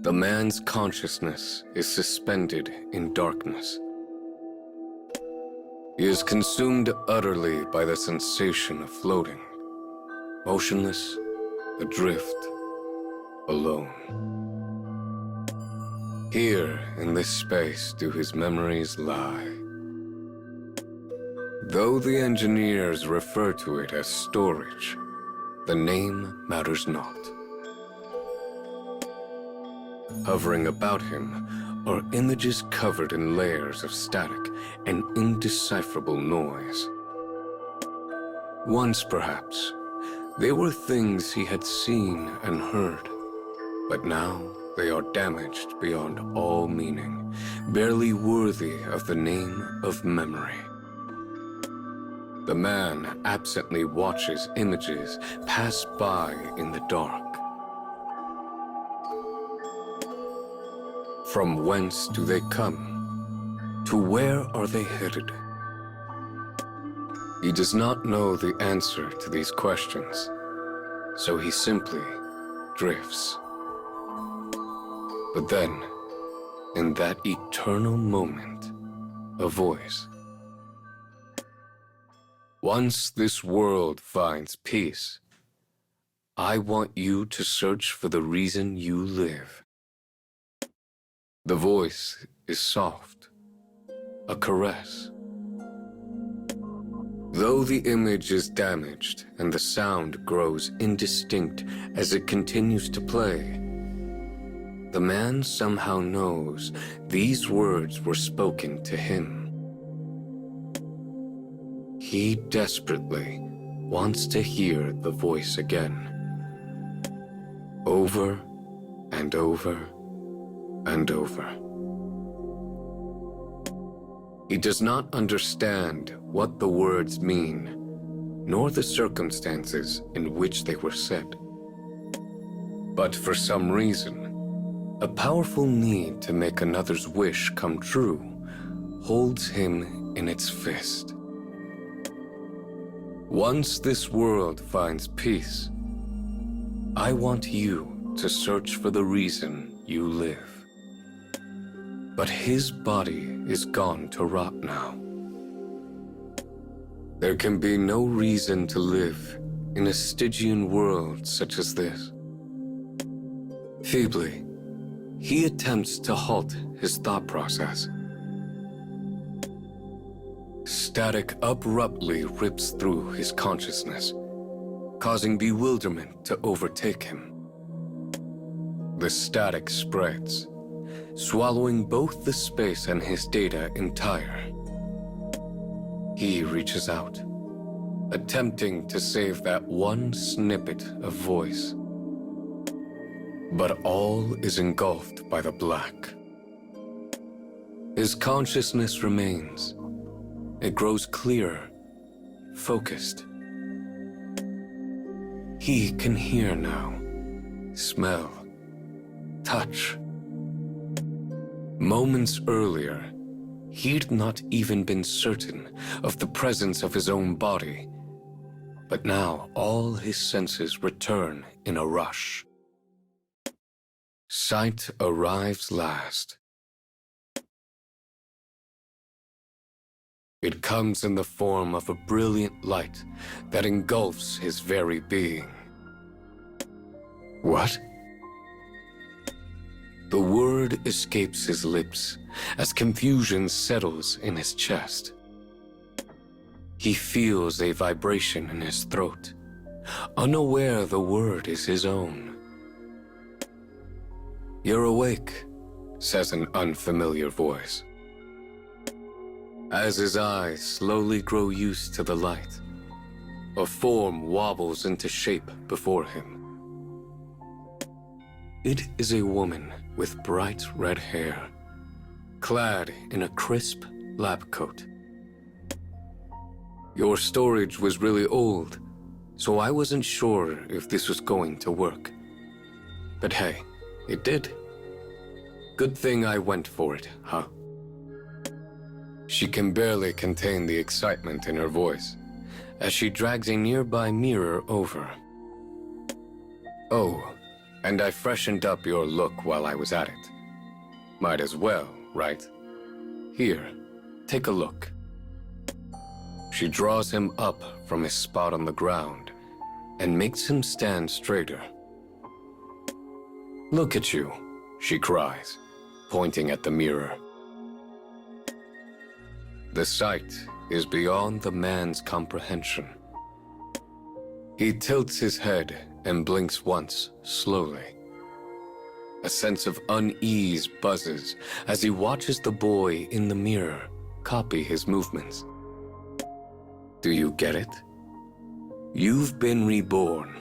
The man's consciousness is suspended in darkness. He is consumed utterly by the sensation of floating, motionless, adrift, alone. Here, in this space, do his memories lie. Though the engineers refer to it as storage, the name matters not. Hovering about him are images covered in layers of static and indecipherable noise. Once, perhaps, they were things he had seen and heard, but now they are damaged beyond all meaning, barely worthy of the name of memory. The man absently watches images pass by in the dark. From whence do they come? To where are they headed? He does not know the answer to these questions, so he simply drifts. But then, in that eternal moment, a voice. Once this world finds peace, I want you to search for the reason you live. The voice is soft, a caress. Though the image is damaged and the sound grows indistinct as it continues to play, the man somehow knows these words were spoken to him. He desperately wants to hear the voice again, over and over and over. He does not understand what the words mean, nor the circumstances in which they were said. But for some reason, a powerful need to make another's wish come true holds him in its fist. Once this world finds peace, I want you to search for the reason you live. But his body is gone to rot now. There can be no reason to live in a Stygian world such as this. Feebly, he attempts to halt his thought process. Static abruptly rips through his consciousness, causing bewilderment to overtake him. The static spreads, swallowing both the space and his data entire. He reaches out, attempting to save that one snippet of voice. But all is engulfed by the black. His consciousness remains. It grows clearer, focused. He can hear now, smell, touch. Moments earlier, he'd not even been certain of the presence of his own body. But now all his senses return in a rush. Sight arrives last. It comes in the form of a brilliant light that engulfs his very being. What? The word escapes his lips as confusion settles in his chest. He feels a vibration in his throat, unaware the word is his own. "You're awake," says an unfamiliar voice. As his eyes slowly grow used to the light, a form wobbles into shape before him. It is a woman with bright red hair, clad in a crisp lab coat. "Your storage was really old, so I wasn't sure if this was going to work. But hey, it did. Good thing I went for it, huh?" She can barely contain the excitement in her voice as she drags a nearby mirror over. "Oh, And I freshened up your look while I was at it. Might as well, right? Here, take a look. She draws him up from his spot on the ground and makes him stand straighter. Look at you, she cries, pointing at the mirror. The sight is beyond the man's comprehension. He tilts his head and blinks once, slowly. A sense of unease buzzes as he watches the boy in the mirror copy his movements. Do you get it? You've been reborn.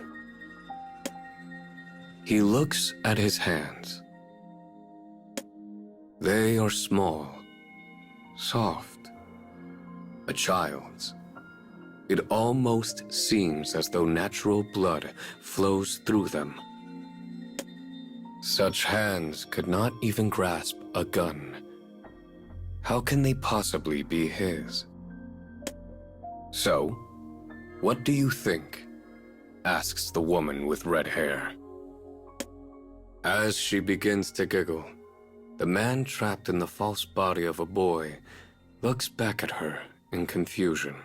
He looks at his hands. They are small, soft, a child's. It almost seems as though natural blood flows through them. Such hands could not even grasp a gun. How can they possibly be his? So, what do you think? Asks the woman with red hair. As she begins to giggle, the man trapped in the false body of a boy looks back at her in confusion.